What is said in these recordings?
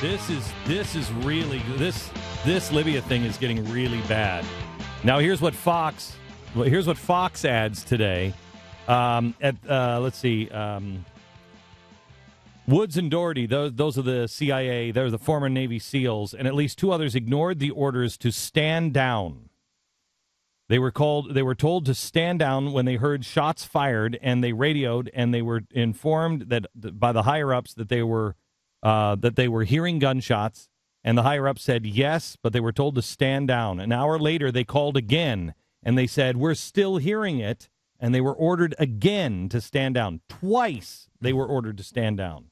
This is really this Libya thing is getting really bad. Now here's what Fox adds today. Let's see. Woods and Doherty, those are the CIA. They're the former Navy SEALs, and at least two others ignored the orders to stand down. They were told to stand down when they heard shots fired, and they radioed, and they were informed that by the higher ups that they were hearing gunshots, and the higher ups said yes, but they were told to stand down. An hour later, they called again, and they said, we're still hearing it, and they were ordered again to stand down. Twice they were ordered to stand down.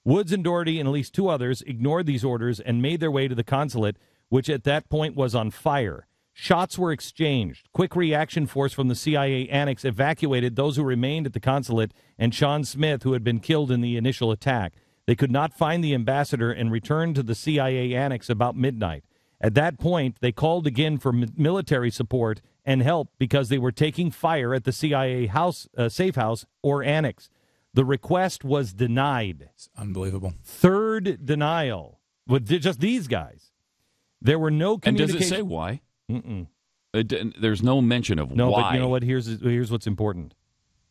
Woods and Doherty and at least two others ignored these orders and made their way to the consulate, which at that point was on fire. Shots were exchanged. Quick reaction force from the CIA annex evacuated those who remained at the consulate and Sean Smith, who had been killed in the initial attack. They could not find the ambassador and returned to the CIA annex about midnight. At that point, they called again for military support and help because they were taking fire at the CIA safe house or annex. The request was denied. It's unbelievable. Third denial with just these guys. There were no communication. And does it say why? Mm-mm. There's no mention of why. No, but you know what? Here's what's important.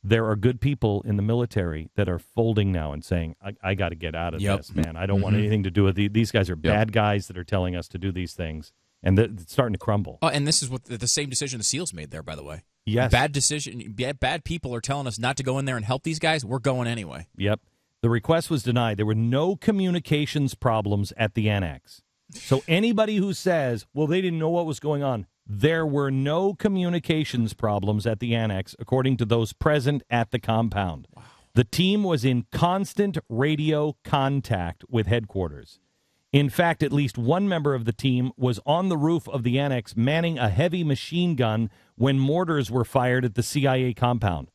There are good people in the military that are folding now and saying, I got to get out of this, man. I don't want anything to do with these guys are bad guys that are telling us to do these things. And it's starting to crumble. Oh, and this is what the same decision the SEALs made there, by the way. Yes. Bad decision. Bad people are telling us not to go in there and help these guys. We're going anyway. Yep. The request was denied. There were no communications problems at the annex. So anybody who says, well, they didn't know what was going on, there were no communications problems at the annex, according to those present at the compound. Wow. The team was in constant radio contact with headquarters. In fact, at least one member of the team was on the roof of the annex manning a heavy machine gun when mortars were fired at the CIA compound.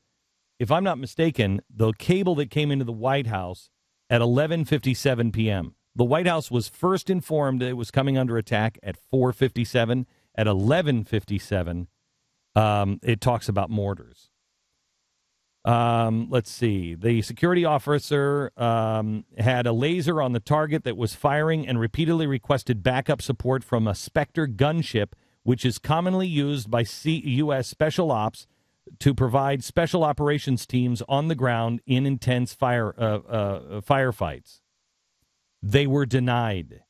If I'm not mistaken, the cable that came into the White House at 11:57 p.m., the White House was first informed that it was coming under attack at 4:57. At 11:57, it talks about mortars. Let's see. The security officer had a laser on the target that was firing and repeatedly requested backup support from a Spectre gunship, which is commonly used by U.S. Special Ops to provide special operations teams on the ground in intense firefights. They were denied.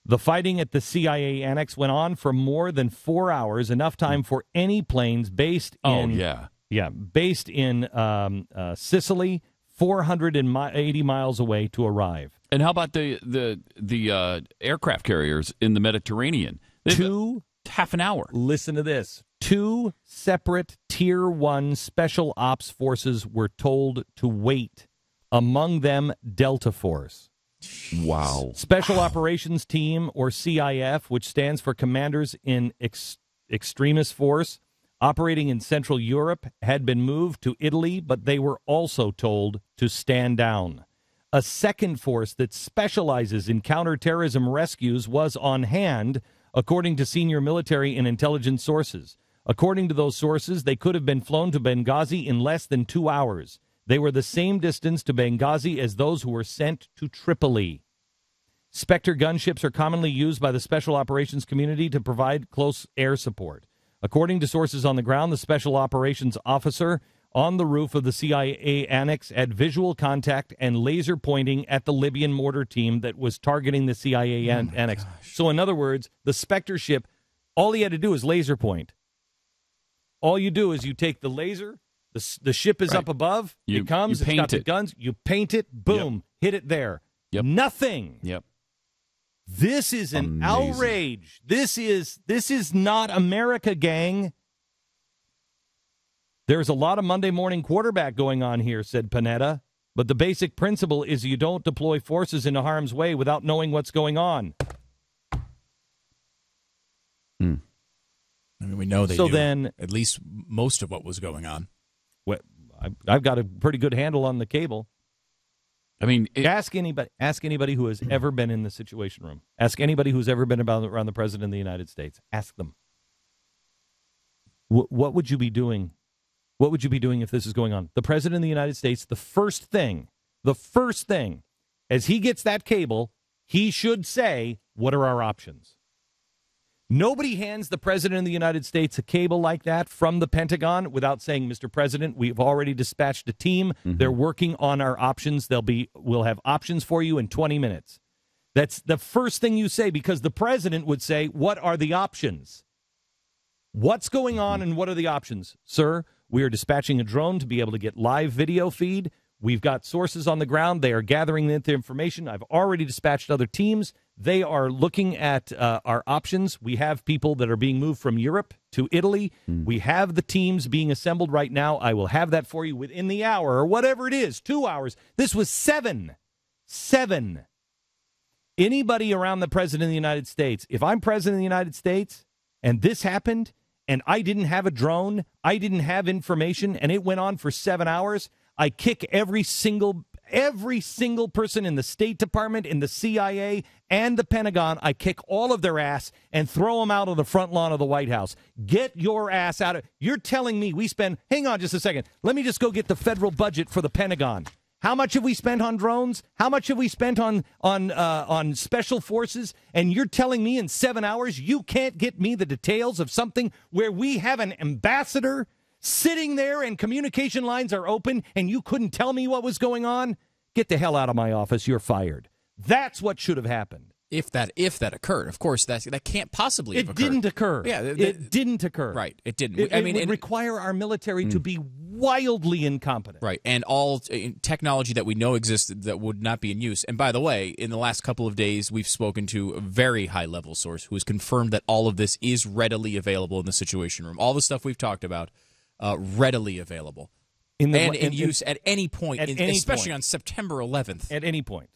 The fighting at the CIA annex went on for more than 4 hours, enough time for any planes based in Sicily, 480 miles away, to arrive. And how about the aircraft carriers in the Mediterranean? Half an hour. Listen to this. 2 separate Tier 1 special ops forces were told to wait. Among them, Delta Force. Wow. Special Operations Team, or CIF, which stands for Commanders in Extremis Force, operating in Central Europe, had been moved to Italy, but they were also told to stand down. A second force that specializes in counterterrorism rescues was on hand, according to senior military and intelligence sources. According to those sources, they could have been flown to Benghazi in less than 2 hours. They were the same distance to Benghazi as those who were sent to Tripoli. Spectre gunships are commonly used by the special operations community to provide close air support. According to sources on the ground, the special operations officer on the roof of the CIA annex had visual contact and laser pointing at the Libyan mortar team that was targeting the CIA annex. Gosh. So in other words, the Spectre ship, all he had to do is laser point. All you do is you take the laser. The ship is up above. It comes. It's got the guns. You paint it. Boom. Hit it there. Nothing. This is an outrage. This is not America, gang. There's a lot of Monday morning quarterback going on here, said Panetta. But the basic principle is you don't deploy forces into harm's way without knowing what's going on. I mean, we know they knew at least most of what was going on. Well, I've got a pretty good handle on the cable. I mean, ask anybody who has ever been in the Situation Room. Ask anybody who's ever been around the President of the United States. Ask them. What would you be doing? What would you be doing if this is going on? The President of the United States, the first thing, as he gets that cable, He should say, what are our options? Nobody hands the President of the United States a cable like that from the Pentagon without saying, Mr. President, we've already dispatched a team. Mm-hmm. They're working on our options. We'll have options for you in 20 minutes. That's the first thing you say, because the President would say, what are the options? What's going on and what are the options? Sir, we are dispatching a drone to be able to get live video feed. We've got sources on the ground. They are gathering the information. I've already dispatched other teams. They are looking at our options. We have people that are being moved from Europe to Italy. We have the teams being assembled right now. I will have that for you within the hour or whatever it is, 2 hours. This was 7. 7. Anybody around the President of the United States, if I'm President of the United States and this happened and I didn't have a drone, I didn't have information, and it went on for 7 hours, I kick every single person in the State Department, in the CIA, and the Pentagon. I kick all of their ass and throw them out of the front lawn of the White House. Get your ass out of... You're telling me we spend... Hang on just a second. Let me just go get the federal budget for the Pentagon. How much have we spent on drones? How much have we spent on special forces? And you're telling me in 7 hours you can't get me the details of something where we have an ambassador sitting there and communication lines are open and you couldn't tell me what was going on? Get the hell out of my office. You're fired. That's what should have happened. If that occurred. Of course, that can't possibly have occurred. It didn't occur. Yeah, it didn't occur. Right, it didn't. It would require our military to be wildly incompetent. Right, and all technology that we know exists that would not be in use. And by the way, in the last couple of days, we've spoken to a very high-level source who has confirmed that all of this is readily available in the Situation Room. All the stuff we've talked about, readily available. In use at any point, especially on September 11th. At any point.